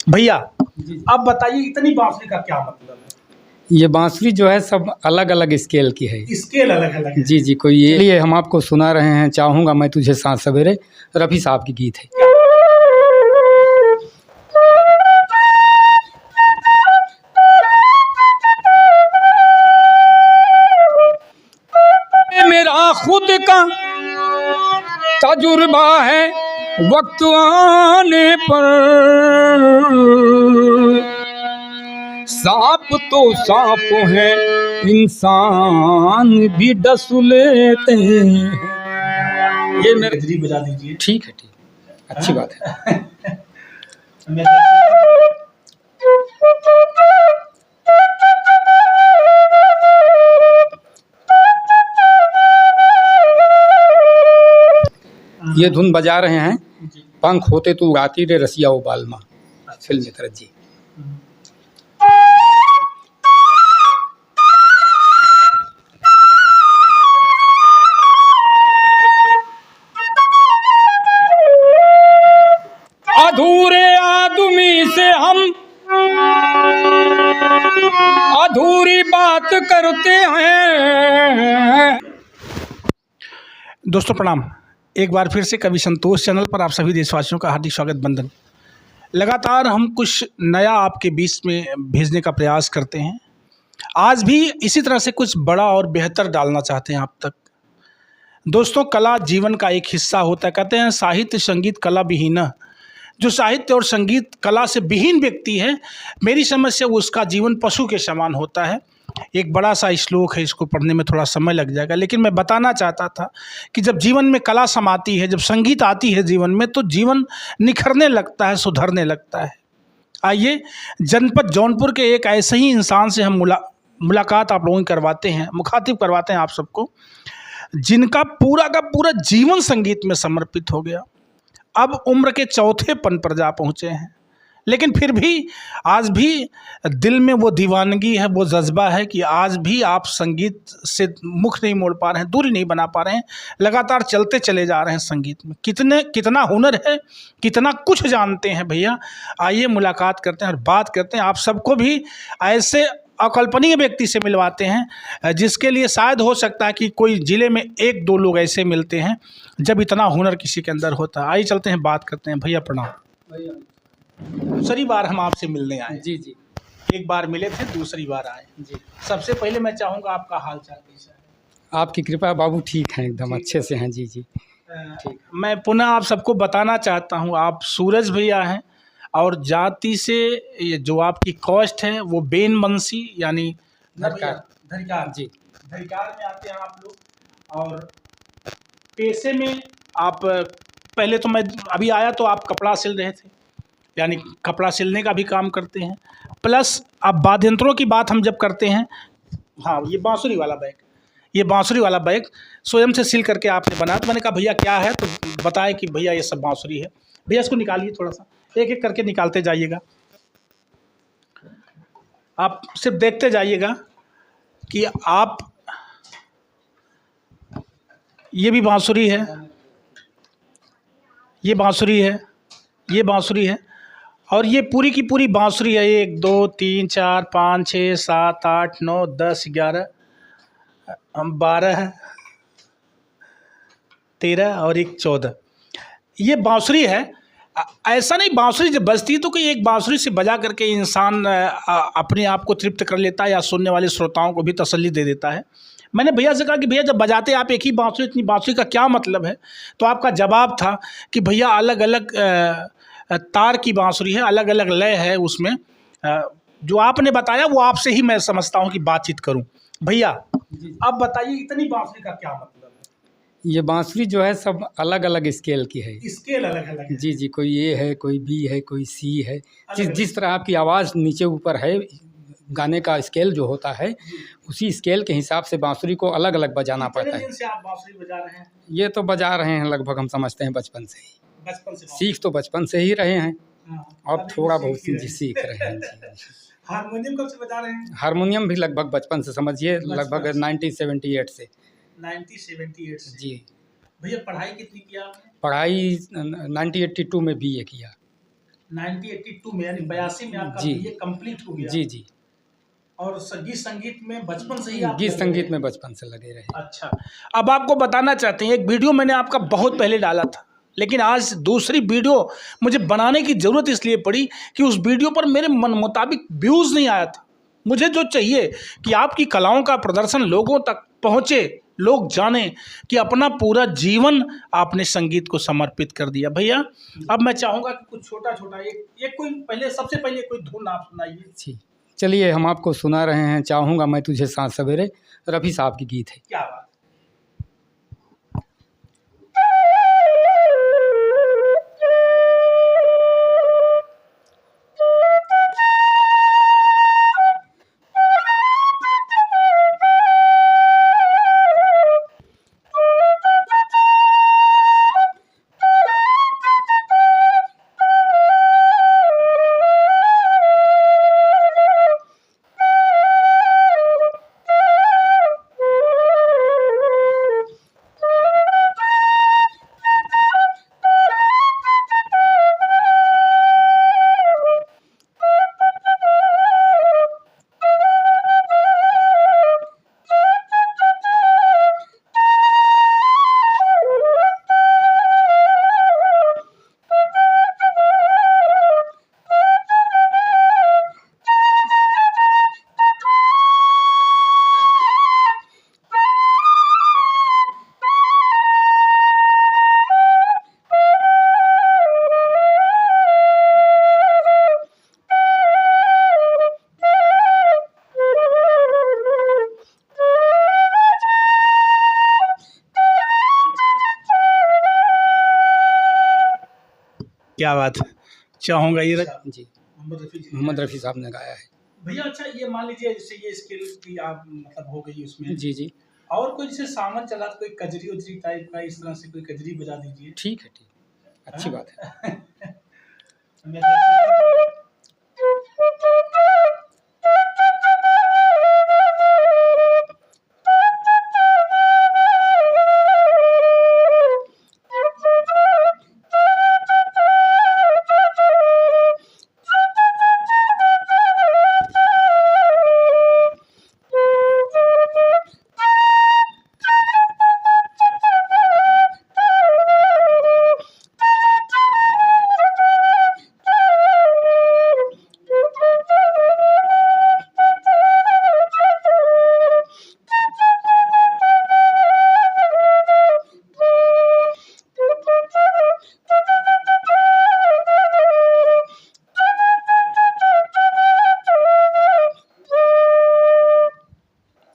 भैया जी अब बताइए इतनी बांसुरी का क्या मतलब ये बांसुरी जो है सब अलग अलग स्केल की है। है? स्केल अलग अलग है। जी जी, कोई ये हम आपको सुना रहे हैं चाहूँगा मैं तुझे साथ सवेरे, रफ़ी साहब की गीत है। ये मेरा खुद का तजुर्बा है, वक्त आने पर सांप तो सांप है, इंसान भी डस लेते हैं। ये मेरे गजरी बजा दीजिए। ठीक है, ठीक, अच्छी बात है। मैं देख ये धुन बजा रहे हैं, जी। पंख होते तू उड़ाती रे रसिया ओ बालमा, फिल्म की तरह जी। अधूरे आदमी से हम अधूरी बात करते हैं। दोस्तों प्रणाम, एक बार फिर से कवि संतोष चैनल पर आप सभी देशवासियों का हार्दिक स्वागत बंदन। लगातार हम कुछ नया आपके बीच में भेजने का प्रयास करते हैं। आज भी इसी तरह से कुछ बड़ा और बेहतर डालना चाहते हैं आप तक। दोस्तों, कला जीवन का एक हिस्सा होता है। कहते हैं साहित्य संगीत कला विहीन। जो साहित्य और संगीत कला से विहीन व्यक्ति है, मेरी समझ से उसका जीवन पशु के समान होता है। एक बड़ा सा श्लोक है, इसको पढ़ने में थोड़ा समय लग जाएगा, लेकिन मैं बताना चाहता था कि जब जीवन में कला समाती है, जब संगीत आती है जीवन में, तो जीवन निखरने लगता है, सुधरने लगता है। आइए जनपद जौनपुर के एक ऐसे ही इंसान से हम मुलाकात आप लोगों की करवाते हैं, मुखातिब करवाते हैं आप सबको, जिनका पूरा का पूरा जीवन संगीत में समर्पित हो गया। अब उम्र के चौथे पन पर जा पहुँचे हैं, लेकिन फिर भी आज भी दिल में वो दीवानगी है, वो जज्बा है कि आज भी आप संगीत से मुख नहीं मोड़ पा रहे हैं, दूरी नहीं बना पा रहे हैं, लगातार चलते चले जा रहे हैं संगीत में। कितना हुनर है, कितना कुछ जानते हैं भैया। आइए मुलाकात करते हैं और बात करते हैं। आप सबको भी ऐसे अकल्पनीय व्यक्ति से मिलवाते हैं जिसके लिए शायद हो सकता है कि कोई ज़िले में एक दो लोग ऐसे मिलते हैं जब इतना हुनर किसी के अंदर होता है। आइए चलते हैं, बात करते हैं। भैया प्रणाम। दूसरी बार हम आपसे मिलने आए। जी जी, एक बार मिले थे, दूसरी बार आए जी। सबसे पहले मैं चाहूँगा आपका हाल चाल कैसा है? आपकी कृपा बाबू, ठीक हैं, एकदम अच्छे से हैं। जी जी, मैं पुनः आप सबको बताना चाहता हूँ, आप सूरज भैया हैं और जाति से ये जो आपकी कास्ट है वो बेन बंसी यानी धरकार। धरिकार जी, धरिकार में आते हैं आप लोग। और पेशे में आप पहले तो मैं अभी आया तो आप कपड़ा सिल रहे थे, यानी कपड़ा सिलने का भी काम करते हैं, प्लस अब वाद्य यंत्रों की बात हम जब करते हैं, हाँ ये बांसुरी वाला बैग, ये बांसुरी वाला बैग स्वयं से सिल करके आपने बनाया। तो मैंने कहा भैया क्या है, तो बताया कि भैया ये सब बांसुरी है। भैया इसको निकालिए, थोड़ा सा एक एक करके निकालते जाइएगा, आप सिर्फ देखते जाइएगा कि आप, ये भी बांसुरी है, ये बांसुरी है, ये बांसुरी है, और ये पूरी की पूरी बांसुरी है। 1 2 3 4 5 6 7 8 9 10 11 12 13 और एक 14, ये बांसुरी है। ऐसा नहीं बांसुरी जब बजती है तो कोई एक बांसुरी से बजा करके इंसान अपने आप को तृप्त कर लेता है या सुनने वाले श्रोताओं को भी तसल्ली दे देता है। मैंने भैया से कहा कि भैया जब बजाते आप एक ही बांसुरी, इतनी बांसुरी का क्या मतलब है? तो आपका जवाब था कि भैया अलग अलग तार की बांसुरी है, अलग अलग लय है उसमें। जो आपने बताया वो आपसे ही मैं समझता हूँ कि बातचीत करूँ। भैया अब बताइए इतनी बांसुरी का क्या मतलब है? ये बांसुरी जो है सब अलग अलग स्केल की है। स्केल अलग अलग है। जी जी, कोई ए है, कोई बी है, कोई सी है। जिस अलग जिस तरह आपकी आवाज़ नीचे ऊपर है, गाने का स्केल जो होता है, उसी स्केल के हिसाब से बांसुरी को अलग अलग बजाना कितने पड़ता है। दिन से आप बांसुरी बजा रहे हैं? ये तो बजा रहे हैं लगभग, हम समझते हैं बचपन से ही। बचपन से सीख तो बचपन से ही रहे हैं, हाँ, अब अभी थोड़ा तो बहुत सीख ही जी सीख रहे हैं। जी। हारमोनियम कब से बजा रहे हैं? हारमोनियम भी लगभग बचपन से, समझिए लगभग 1978 से। 1978 से। जी। भैया पढ़ाई कितनी किया आपने? पढ़ाई 1982 में बीए किया। 1982 में यानी 82 में आपका जी। बीए कंप्लीट हो गया। जी जी। और गीत संगीत में बचपन से ही आप गीत लगे संगीत रहे? में बचपन से लगे रहे। अच्छा, अब आपको बताना चाहते हैं, एक वीडियो मैंने आपका बहुत पहले डाला था, लेकिन आज दूसरी वीडियो मुझे बनाने की ज़रूरत इसलिए पड़ी कि उस वीडियो पर मेरे मन मुताबिक व्यूज़ नहीं आया था। मुझे जो चाहिए कि आपकी कलाओं का प्रदर्शन लोगों तक पहुँचे, लोग जानें कि अपना पूरा जीवन आपने संगीत को समर्पित कर दिया। भैया, अब मैं चाहूँगा कि कुछ छोटा-छोटा एक कोई पहले सबसे पहले कोई धुन आप सुनाइए। जी, चलिए हम आपको सुना रहे हैं चाहूँगा मैं तुझे साँझ सवेरे, रफ़ी साहब की गीत है। क्या बात! क्या बात है! चाहूँगा ये जी, मोहम्मद रफ़ी जी ने मोहम्मद गाया। रफ़ी साहब ने गाया है। भैया अच्छा, ये मान लीजिए जैसे ये स्किल की आप मतलब हो गई उसमें, जी जी, और कोई जैसे सावन चला तो कोई कजरी-वजरी टाइप का इस तरह से कोई कजरी बजा दीजिए। ठीक है, ठीक, अच्छी हाँ? बात है। मैं देख सकता हूँ।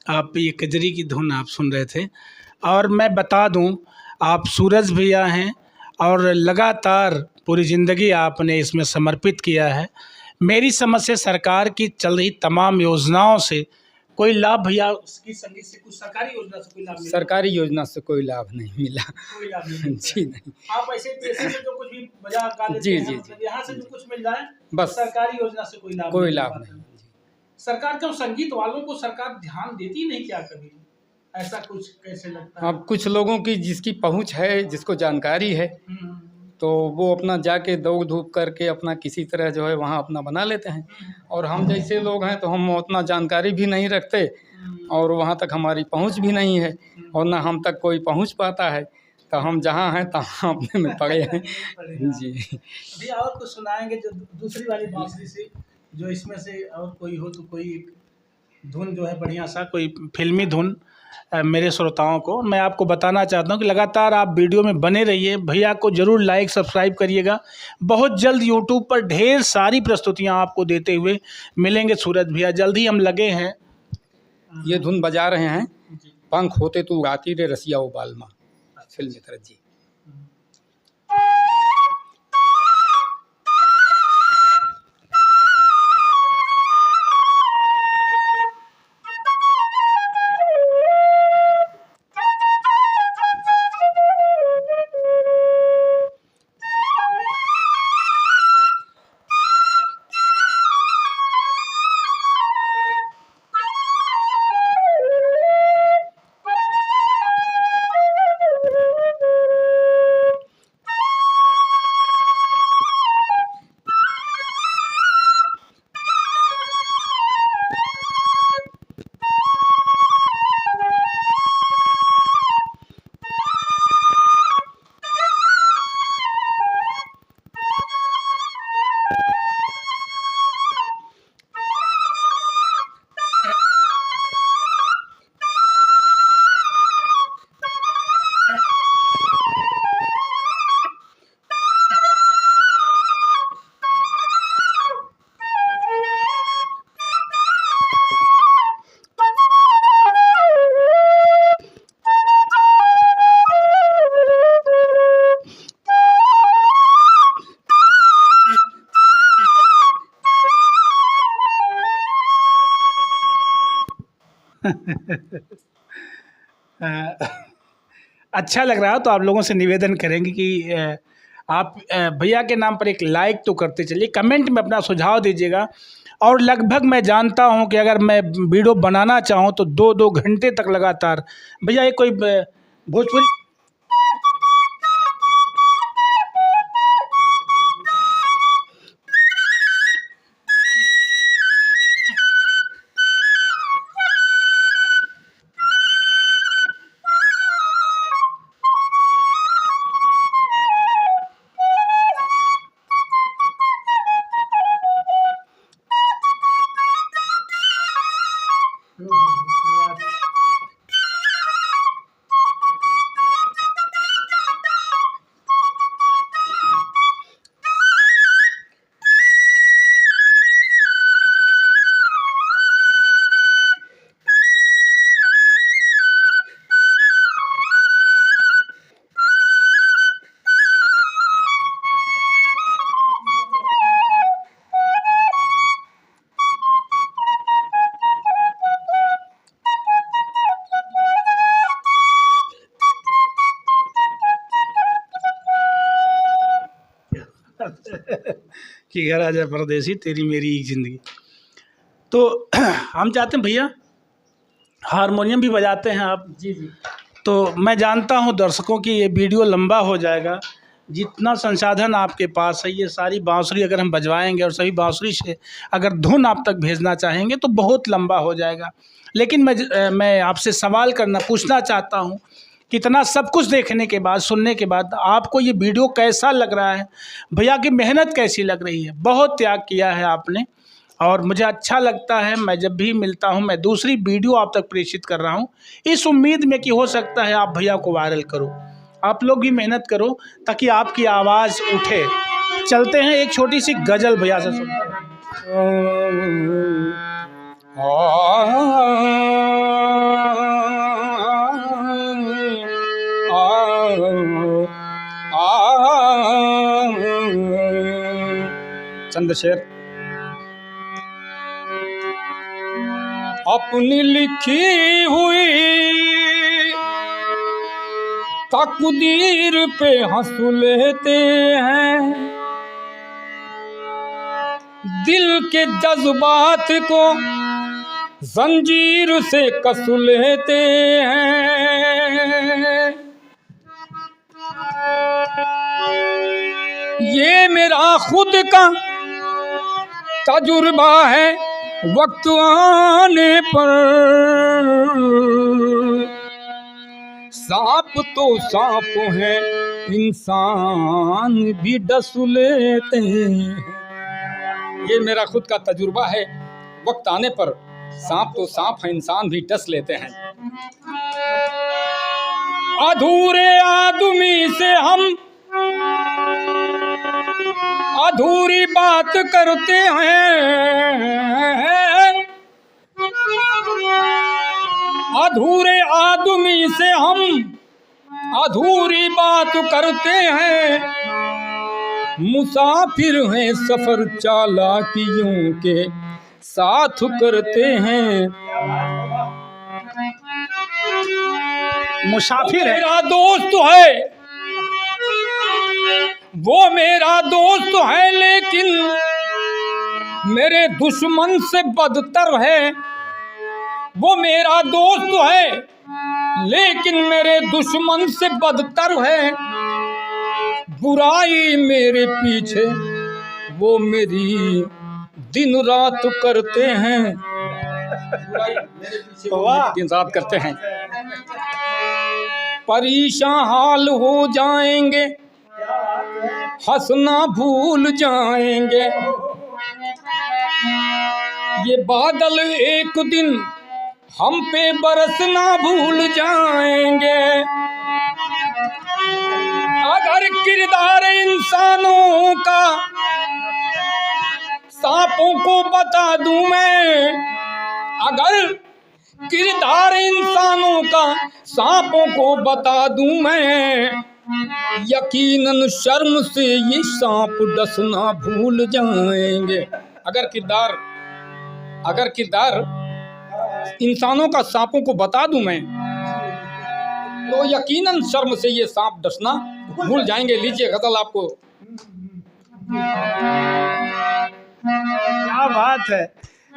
आप ये कजरी की धुन आप सुन रहे थे, और मैं बता दूं, आप सूरज भैया हैं और लगातार पूरी ज़िंदगी आपने इसमें समर्पित किया है। मेरी समझ से सरकार की चल रही तमाम योजनाओं से कोई लाभ भैया, उसकी संगीत से कुछ सरकारी योजना से कोई लाभ मिला? सरकारी योजना से कोई लाभ नहीं मिला। कोई लाभ नहीं मिलता जी है। नहीं। आप ऐसे पैसे में जो कुछ भी बजा गा लेते जी हैं, जी जी, मतलब यहाँ से जो कुछ मिल जाए, बस सरकारी योजना से कोई लाभ कोई नहीं मिल लाभ पाता है। नहीं। जी। सरकार क्यों संगीत वालों को सरकार ध्यान देती नहीं क्या कभी? ऐसा कुछ कैसे लगता है? अब कुछ लोगों की जिसकी पहुँच है, जिसको जानकारी है, हुँ, तो वो अपना जाके दौड़ धूप करके अपना किसी तरह जो है वहाँ अपना बना लेते हैं। और हम जैसे लोग हैं तो हम उतना जानकारी भी नहीं रखते हुँ, और वहाँ तक हमारी पहुँच भी नहीं है और ना हम तक कोई पहुँच पाता है, तो हम जहाँ हैं तहाँ अपने में पड़े हैं। पड़ेगा। जी। भैया और कुछ सुनाएँगे जो दूसरी वाली बांसुरी से, जो इसमें से और कोई हो तो कोई एक धुन जो है बढ़िया सा, कोई फ़िल्मी धुन मेरे श्रोताओं को। मैं आपको बताना चाहता हूँ कि लगातार आप वीडियो में बने रहिए, भैया को ज़रूर लाइक सब्सक्राइब करिएगा। बहुत जल्द यूट्यूब पर ढेर सारी प्रस्तुतियाँ आपको देते हुए मिलेंगे सूरज भैया, जल्द ही हम लगे हैं। ये धुन बजा रहे हैं, जी। पंख होते तू उड़ाती रे रसिया ओ बालमा, फिल्म की तरह। जी। अच्छा लग रहा हो तो आप लोगों से निवेदन करेंगे कि आप भैया के नाम पर एक लाइक तो करते चलिए, कमेंट में अपना सुझाव दीजिएगा। और लगभग मैं जानता हूं कि अगर मैं वीडियो बनाना चाहूं तो 2-2 घंटे तक लगातार। भैया ये कोई भोजपुरी कि घर आ जाए परदेसी तेरी मेरी एक ज़िंदगी। तो हम चाहते हैं भैया, हारमोनियम भी बजाते हैं आप। जी जी। तो मैं जानता हूं दर्शकों की ये वीडियो लंबा हो जाएगा, जितना संसाधन आपके पास है, ये सारी बांसुरी अगर हम बजवाएंगे और सभी बांसुरी से अगर धुन आप तक भेजना चाहेंगे तो बहुत लंबा हो जाएगा। लेकिन मैं आपसे सवाल पूछना चाहता हूं, कितना सब कुछ देखने के बाद, सुनने के बाद आपको ये वीडियो कैसा लग रहा है? भैया की मेहनत कैसी लग रही है? बहुत त्याग किया है आपने और मुझे अच्छा लगता है। मैं जब भी मिलता हूं मैं दूसरी वीडियो आप तक प्रेषित कर रहा हूं इस उम्मीद में कि हो सकता है आप भैया को वायरल करो। आप लोग भी मेहनत करो ताकि आपकी आवाज़ उठे। चलते हैं एक छोटी सी गज़ल भैया से सुनते हैं। चंद शेर। अपनी लिखी हुई तकदीर पे हंस लेते हैं, दिल के जज्बात को जंजीर से कस लेते हैं। ये मेरा खुद का तजुर्बा है, वक्त आने पर सांप तो सांप है, इंसान भी डस लेते हैं। ये मेरा खुद का तजुर्बा है, वक्त आने पर सांप तो सांप है, इंसान भी डस लेते हैं। अधूरे आदमी से हम अधूरी बात करते हैं, अधूरे आदमी से हम अधूरी बात करते हैं। मुसाफिर हैं सफर चालाकियों के साथ करते हैं। मुसाफिर है, मेरा दोस्त है, वो मेरा दोस्त है, लेकिन मेरे दुश्मन से बदतर है। वो मेरा दोस्त है, लेकिन मेरे दुश्मन से बदतर है। बुराई मेरे पीछे वो मेरी दिन रात करते हैं। बुराई मेरे पीछे वो मेरी दिन रात करते हैं। परेशान हाल हो जाएंगे, हंसना भूल जाएंगे। ये बादल एक दिन हम पे बरसना भूल जाएंगे। अगर किरदार इंसानों का सांपों को बता दूं मैं, अगर किरदार इंसानों का सांपों को बता दूं मैं, यकीनन शर्म से ये सांप डसना भूल जाएंगे। अगर किरदार इंसानों का सांपों को बता दूं मैं तो यकीनन शर्म से ये सांप डसना भूल जाएंगे। लीजिए गजल आपको। क्या बात है।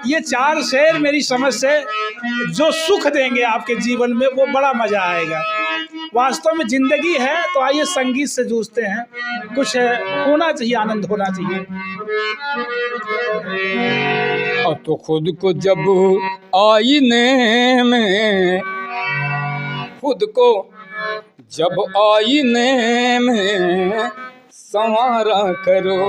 ये 4 शेर मेरी समझ से जो सुख देंगे आपके जीवन में, वो बड़ा मजा आएगा। वास्तव में जिंदगी है तो आइए संगीत से जूझते हैं, कुछ होना चाहिए, आनंद होना चाहिए। और तो खुद को जब आईने में, खुद को जब आईने में संवारा करो,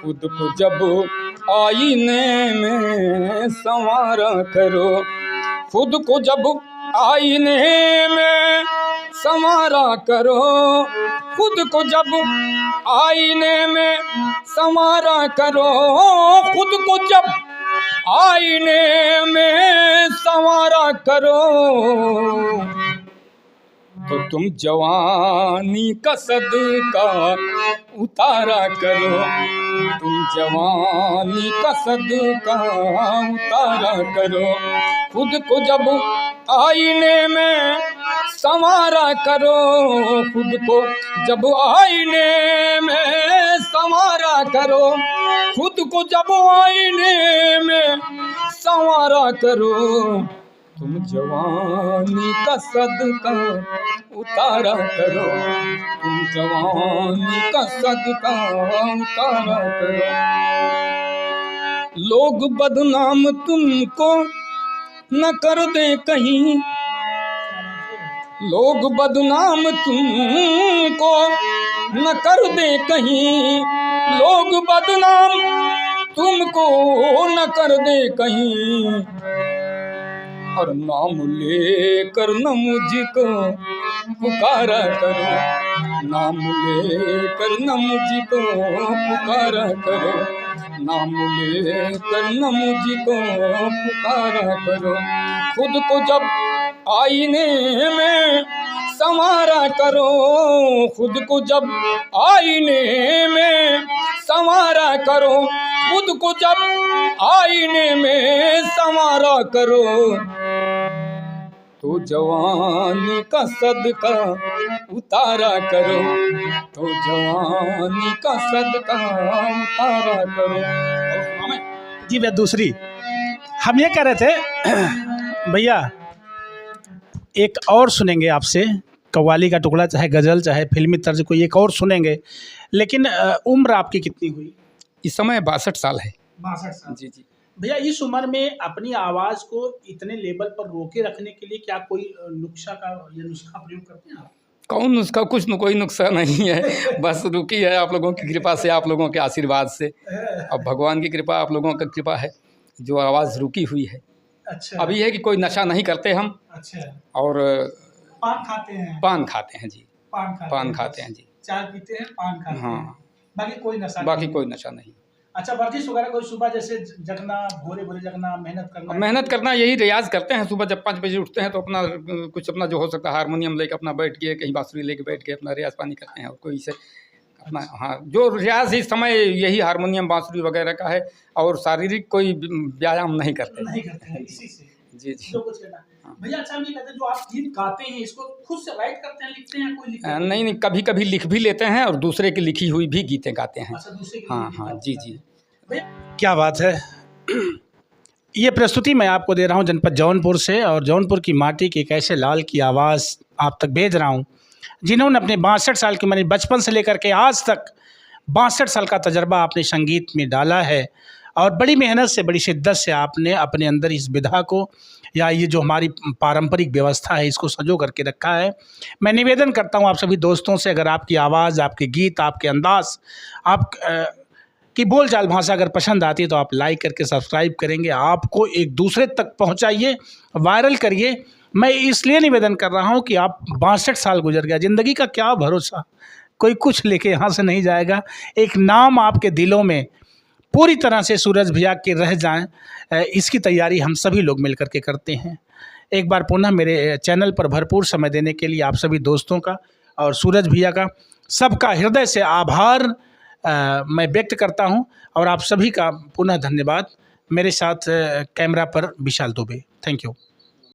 खुद को जब आईने में संवारा करो, खुद को जब आईने में संवारा करो, खुद को जब आईने में संवारा करो, खुद को जब आईने में संवारा करो, तो तुम जवानी का सदका उतारा करो, तुम जवानी का सदका उतारा करो, खुद को जब आईने में संवारा करो, खुद को जब आईने में संवारा करो, खुद को जब आईने में संवारा करो, तुम जवानी का सदका उतारा करो, तुम जवानी का सदका उतारा करो। लोग बदनाम तुमको न कर दे कहीं, लोग बदनाम तुमको न कर दे कहीं, लोग बदनाम तुमको न कर दे कहीं, और नाम लेकर न मुझको पुकारा करो, नाम लेकर न मुझको पुकारा करो, नाम लेकर न मुझको पुकारा करो, खुद को जब आईने में संवारा करो, खुद को जब आईने में संवारा करो, खुद को जब आईने में संवारा करो, तो जवानी का सदका उतारा करो, तो जवानी का सदका उतारा करो। जी भैया, दूसरी हम ये कह रहे थे भैया, एक और सुनेंगे आपसे कव्वाली का टुकड़ा, चाहे गज़ल चाहे फिल्मी तर्ज, कोई एक और सुनेंगे, लेकिन उम्र आपकी कितनी हुई? इस समय 62 साल है। 62 साल। जी जी। भैया, इस उम्र में अपनी आवाज़ को इतने लेवल पर रोके रखने के लिए क्या कोई नुस्खा प्रयोग करते हैं आप? कौन नुस्खा? कुछ न कोई नुस्खा नहीं है, बस रुकी है आप लोगों की कृपा से, आप लोगों के आशीर्वाद से। अब भगवान की कृपा, आप लोगों की कृपा है जो आवाज़ रुकी हुई है। अच्छा। अभी है कि कोई नशा नहीं करते हम। अच्छा। और पान खाते हैं? पान खाते हैं जी, पान खाते हैं जी। चाय पीते हैं, पान खाते हैं। हाँ, बाकी कोई नशा बाकी कोई नशा नहीं। अच्छा, वर्जिश वगैरह कोई सुबह जैसे जगना, भोरे भोरे जगना, मेहनत करना? यही रियाज करते हैं। सुबह जब 5 बजे उठते हैं तो अपना कुछ अपना जो हो सकता है हारमोनियम लेके अपना बैठ के, कहीं बांसुरी लेके बैठ के अपना रियाज पानी करते हैं। और कोई से अपना, हाँ, जो रियाज इस समय यही हारमोनियम बांसुरी वगैरह का है, और शारीरिक कोई व्यायाम नहीं करते हैं इसी से। जी जी। जो कुछ करना भैया। अच्छा, हम ये कहते हैं जो आप गीत गाते हैं इसको खुद से राइट करते हैं, लिखते हैं, कोई लिखते हैं? नहीं, कभी कभी लिख भी लेते हैं और दूसरे की लिखी हुई भी गीतें गाते हैं। अच्छा, दूसरे की हाँ हाँ, जी जी। क्या बात है। ये प्रस्तुति मैं आपको दे रहा हूँ जनपद जौनपुर से, और जौनपुर की माटी के एक ऐसे लाल की आवाज़ आप तक भेज रहा हूँ जिन्होंने अपने 62 साल की, मैंने बचपन से लेकर के आज तक 62 साल का तजर्बा आपने संगीत में डाला है, और बड़ी मेहनत से, बड़ी शिद्दत से आपने अपने अंदर इस विधा को, या ये जो हमारी पारंपरिक व्यवस्था है, इसको संजो करके रखा है। मैं निवेदन करता हूँ आप सभी दोस्तों से, अगर आपकी आवाज़, आपके गीत, आपके अंदाज़, आप की बोलचाल भाषा अगर पसंद आती है तो आप लाइक करके सब्सक्राइब करेंगे, आपको एक दूसरे तक पहुँचाइए, वायरल करिए। मैं इसलिए निवेदन कर रहा हूँ कि आप 62 साल गुजर गया, ज़िंदगी का क्या भरोसा, कोई कुछ लेके यहाँ से नहीं जाएगा। एक नाम आपके दिलों में पूरी तरह से सूरज भैया के रह जाएं, इसकी तैयारी हम सभी लोग मिल करके करते हैं। एक बार पुनः मेरे चैनल पर भरपूर समय देने के लिए आप सभी दोस्तों का और सूरज भैया का सबका हृदय से आभार मैं व्यक्त करता हूं, और आप सभी का पुनः धन्यवाद। मेरे साथ कैमरा पर विशाल दुबे। Thank you.